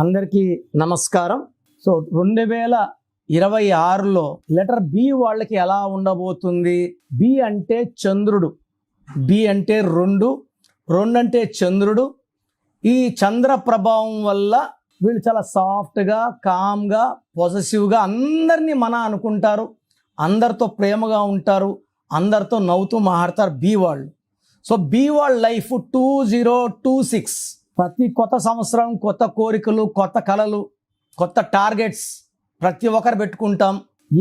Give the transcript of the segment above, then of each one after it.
అందరికీ నమస్కారం. So 2026లో letter B వాళ్ళకి ఎలా ఉండబోతుంది? బి అంటే చంద్రుడు, బి అంటే రెండు అంటే చంద్రుడు. ఈ చంద్ర ప్రభావం వల్ల వీళ్ళు చాలా సాఫ్ట్గా, కామ్గా, పొజెసివ్గా అందరినీ అనుకుంటారు, అందరితో ప్రేమగా ఉంటారు, అందరితో నవ్వుతూ మాట్లాడతారు బి వాళ్ళు. సో బి వాళ్ళ లైఫ్ 2026 ప్రతి కొత్త సంవత్సరం కొత్త కోరికలు, కొత్త కళలు, కొత్త టార్గెట్స్ ప్రతి ఒక్కరు పెట్టుకుంటాం.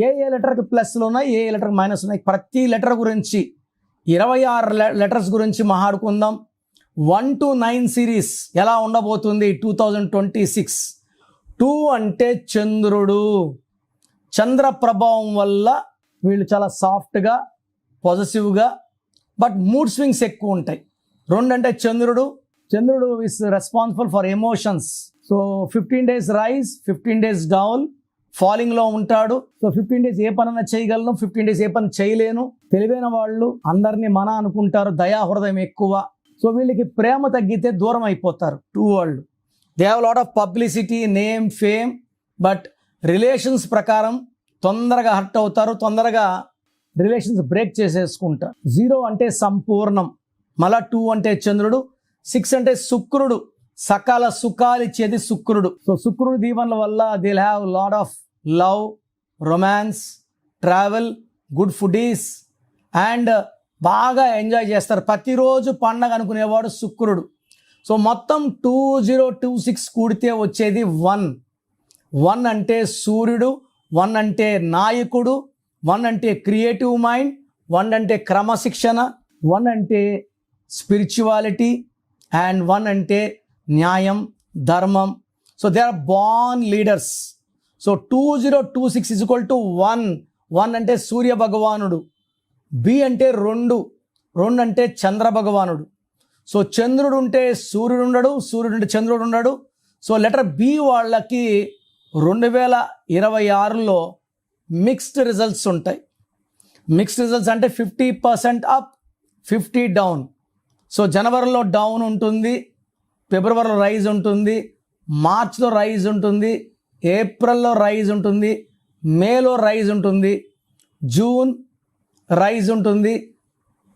ఏ లెటర్కి ప్లస్లు ఉన్నాయి, ఏ లెటర్కి మైనస్ ఉన్నాయి, ప్రతి లెటర్ గురించి 26 లెటర్స్ గురించి మాట్లాడుకుందాం. 1 to 9 సిరీస్ ఎలా ఉండబోతుంది 2026. 2 అంటే చంద్రుడు. చంద్ర ప్రభావం వల్ల వీళ్ళు చాలా సాఫ్ట్గా, పాజిటివ్గా, బట్ మూడ్ స్వింగ్స్ ఎక్కువ ఉంటాయి. 2 అంటే చంద్రుడు is responsible for emotions. So 15 days rise, 15 days down, ఫాలింగ్లో ఉంటాడు. సో 15 days ఏ పనైనా చేయగలను, 15 days ఏ పని చేయలేను. తెలివైన వాళ్ళు, అందరినీ అనుకుంటారు, దయా హృదయం ఎక్కువ. సో వీళ్ళకి ప్రేమ తగ్గితే దూరం అయిపోతారు. 2 వాళ్ళు they have lot of publicity, name, fame, but relations ప్రకారం తొందరగా హర్ట్ అవుతారు, తొందరగా రిలేషన్స్ బ్రేక్ చేసేసుకుంటారు. 0 అంటే సంపూర్ణం, మళ్ళా 2 అంటే చంద్రుడు. 6 అంటే శుక్రుడు, సకాల సుఖాలు ఇచ్చేది శుక్రుడు. సో శుక్రుడు దీవెనల వల్ల they have lot of love, romance, travel, good foodies and బాగా ఎంజాయ్ చేస్తారు. ప్రతిరోజు పండగ అనుకునేవాడు శుక్రుడు. సో మొత్తం 2026 కూడితే వచ్చేది 1 అంటే సూర్యుడు, 1 అంటే నాయకుడు, 1 అంటే క్రియేటివ్ మైండ్, 1 అంటే క్రమశిక్షణ, 1 అంటే స్పిరిచువాలిటీ అండ్ 1 అంటే న్యాయం, ధర్మం. So they are born leaders. So 2026 is equal to 1 అంటే సూర్య భగవానుడు. బి అంటే 2 అంటే చంద్ర భగవానుడు. సో చంద్రుడు ఉంటే సూర్యుడు ఉండడు, సూర్యుడు ఉంటే చంద్రుడు ఉండడు. సో లెటర్ బి వాళ్ళకి 2026లో మిక్స్డ్ రిజల్ట్స్ ఉంటాయి. మిక్స్డ్ రిజల్ట్స్ అంటే 50% అప్, 50 డౌన్. సో జనవరిలో డౌన్ ఉంటుంది, ఫిబ్రవరిలో రైజ్ ఉంటుంది, మార్చ్లో రైజ్ ఉంటుంది, ఏప్రిల్లో రైజ్ ఉంటుంది, మేలో రైజ్ ఉంటుంది, జూన్ రైజ్ ఉంటుంది,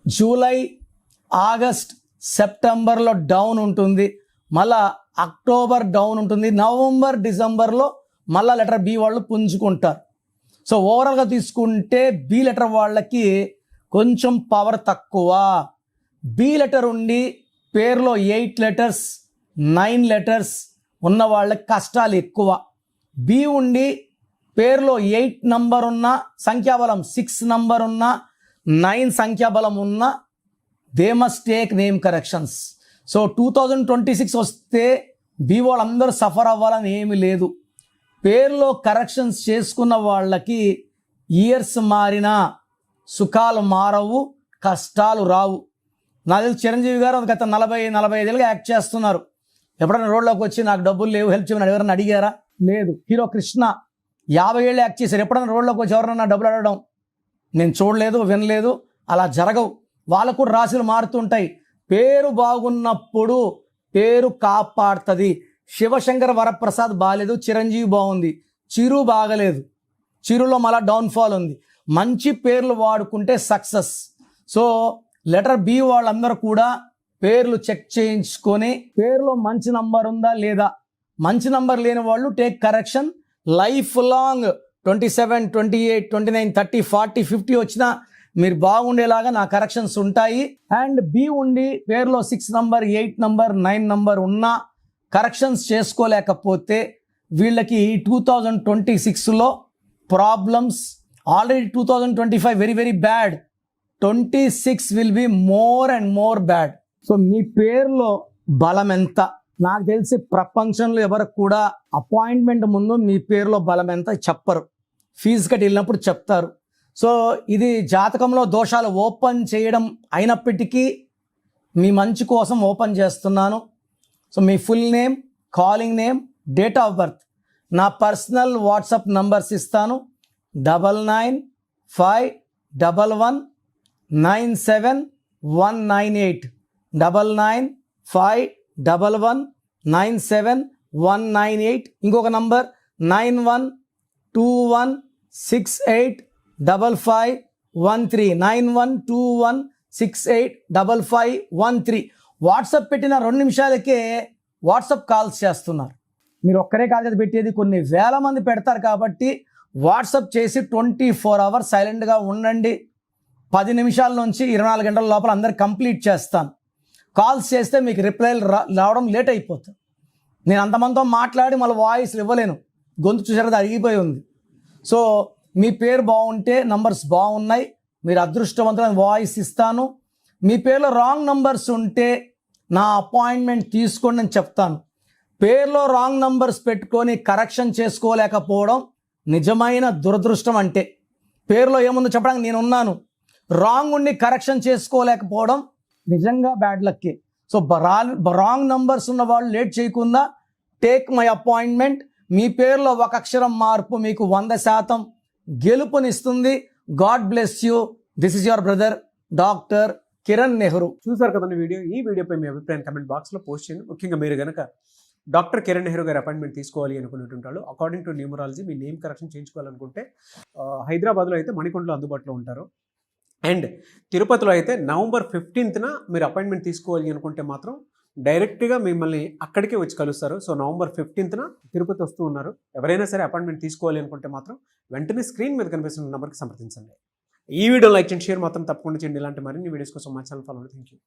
జూలై, ఆగస్ట్, సెప్టెంబర్లో డౌన్ ఉంటుంది, మళ్ళా అక్టోబర్ డౌన్ ఉంటుంది, నవంబర్, డిసెంబర్లో మళ్ళా లెటర్ బి వాళ్ళు పుంజుకుంటారు. సో ఓవరాల్గా తీసుకుంటే బి లెటర్ వాళ్ళకి కొంచెం పవర్ తక్కువ. బి లెటర్ ఉండి పేరులో 8 letters, 9 letters ఉన్న వాళ్ళకి కష్టాలు ఎక్కువ. బి ఉండి పేరులో 8 నంబర్ ఉన్న, సంఖ్యాబలం 6 నంబర్ ఉన్న, 9 సంఖ్యాబలం ఉన్న, they must take name corrections. So 2026 వస్తే బి వాళ్ళందరూ సఫర్ అవ్వాలని ఏమీ లేదు. పేరులో కరెక్షన్స్ చేసుకున్న వాళ్ళకి ఇయర్స్ మారినా సుఖాలు మారవు, కష్టాలు రావు. నాకు తెలిసి చిరంజీవి గారు గత 40-45 ఏళ్ళుగా యాక్ట్ చేస్తున్నారు. ఎప్పుడైనా రోడ్లోకి వచ్చి నాకు డబ్బులు లేవు, హెల్ప్ చేయమని ఎవరైనా అడిగారా? లేదు. హీరో కృష్ణ 50 ఏళ్ళు యాక్ట్ చేశారు. ఎప్పుడైనా రోడ్లోకి వచ్చి ఎవరైనా డబ్బులు అడగడం నేను చూడలేదు, వినలేదు. అలా జరగవు. వాళ్ళకు కూడా రాశులు మారుతుంటాయి. పేరు బాగున్నప్పుడు పేరు కాపాడుతుంది. శివశంకర్ వరప్రసాద్ బాగాలేదు, చిరంజీవి బాగుంది. చిరు బాగలేదు, చిరులో మళ్ళా డౌన్ఫాల్ ఉంది. మంచి పేర్లు వాడుకుంటే సక్సెస్. సో లెటర్ బి వాళ్ళందరూ కూడా పేర్లు చెక్ చేయించుకొని పేరులో మంచి నంబర్ ఉందా లేదా, మంచి నంబర్ లేని వాళ్ళు టేక్ కరెక్షన్. లైఫ్ లాంగ్ 27, 28, 29, 30, 40, 50 వచ్చినా మీరు బాగుండేలాగా నా కరెక్షన్స్ ఉంటాయి. అండ్ బి ఉండి పేరులో 6 నంబర్, 8 నంబర్, 9 నంబర్ ఉన్నా కరెక్షన్స్ చేసుకోలేకపోతే వీళ్ళకి 2026లో problems. Already 2025 very very bad. 26 will be more and more bad. So మీ పేరులో బలం ఎంత? నాకు తెలిసి ప్రపంచంలో ఎవరికి కూడా అపాయింట్మెంట్ ముందు మీ పేరులో బలం ఎంత చెప్పరు. ఫీజు కట్టి వెళ్ళినప్పుడు చెప్తారు. సో ఇది జాతకంలో దోషాలు ఓపెన్ చేయడం అయినప్పటికీ మీ మంచి కోసం ఓపెన్ చేస్తున్నాను. So me full name, calling name, date of birth, నా పర్సనల్ వాట్సాప్ నంబర్స్ ఇస్తాను. 9951197198 9951197198. 9198. ఇంకొక నంబర్ 9121685513. 9121685513. వాట్సాప్ పెట్టిన 2 నిమిషాలకే వాట్సాప్ కాల్స్ చేస్తున్నారు. మీరు ఒక్కరే కాదు కదా పెట్టేది, కొన్ని వేల మంది పెడతారు. కాబట్టి వాట్సాప్ చేసి 24 అవర్స్ సైలెంట్గా ఉండండి. 10 నిమిషాల నుంచి 24 గంటల లోపల అందరు కంప్లీట్ చేస్తాను. కాల్స్ చేస్తే మీకు రిప్లైలు రావడం లేట్ అయిపోతుంది. నేను అంతమందితో మాట్లాడి మళ్ళీ వాయిస్లు ఇవ్వలేను, గొంతు చూసారు అరిగిపోయి ఉంది. సో మీ పేరు బాగుంటే నంబర్స్ బాగున్నాయి, మీరు అదృష్టవంతులైన వాయిస్ ఇస్తాను. మీ పేరులో రాంగ్ నంబర్స్ ఉంటే నా అపాయింట్మెంట్ తీసుకోండి అని చెప్తాను. పేరులో రాంగ్ నంబర్స్ పెట్టుకొని కరెక్షన్ చేసుకోలేకపోవడం నిజమైన దురదృష్టం. అంటే పేరులో ఏముందో చెప్పడానికి నేను ఉన్నాను, రాంగ్ ఉండి కరెక్షన్ చేసుకోలేకపోవడం నిజంగా బ్యాడ్ లక్కే. సో రాంగ్ నంబర్స్ ఉన్న వాళ్ళు లేట్ చేయకుండా టేక్ మై అపాయింట్మెంట్. మీ పేరులో ఒక అక్షరం మార్పు మీకు 100% గెలుపునిస్తుంది. God bless you. This is your brother doctor Kiran Nehru. చూసారు కదండి వీడియో. ఈ వీడియోపై మీ అభిప్రాయం కమెంట్ బాక్స్లో పోస్ట్ చేయండి. ముఖ్యంగా మీరు కనుక డాక్టర్ కిరణ్ నెహ్రూ గారి అపాయింట్మెంట్ తీసుకోవాలి అనుకునేటుంటారు, అకార్డింగ్ టు న్యూమరాలజీ మీ నేమ్ కరెక్షన్ చేయించుకోవాలనుకుంటే హైదరాబాద్లో అయితే మణికొండలో అందుబాటులో ఉంటారు. అండ్ తిరుపతిలో అయితే నవంబర్ 15న మీరు అపాయింట్మెంట్ తీసుకోవాలి అనుకుంటే మాత్రం డైరెక్ట్గా మిమ్మల్ని అక్కడికే వచ్చి కలుస్తారు. సో నవంబర్ 15న తిరుపతి వస్తూ ఉన్నారు. ఎవరైనా సరే అపాయింట్మెంట్ తీసుకోవాలి అనుకుంటే మాత్రం వెంటనే స్క్రీన్ మీద కనిపిస్తున్న నెంబర్కి సంప్రదించండి. ఈ వీడియో లైక్ చేయండి, షేర్ మాత్రం తప్పకుండా చేయండి. ఇలాంటి మరిన్ని వీడియోస్ కోసం మా ఛానల్ ఫాలో అవ్వండి. Thank you.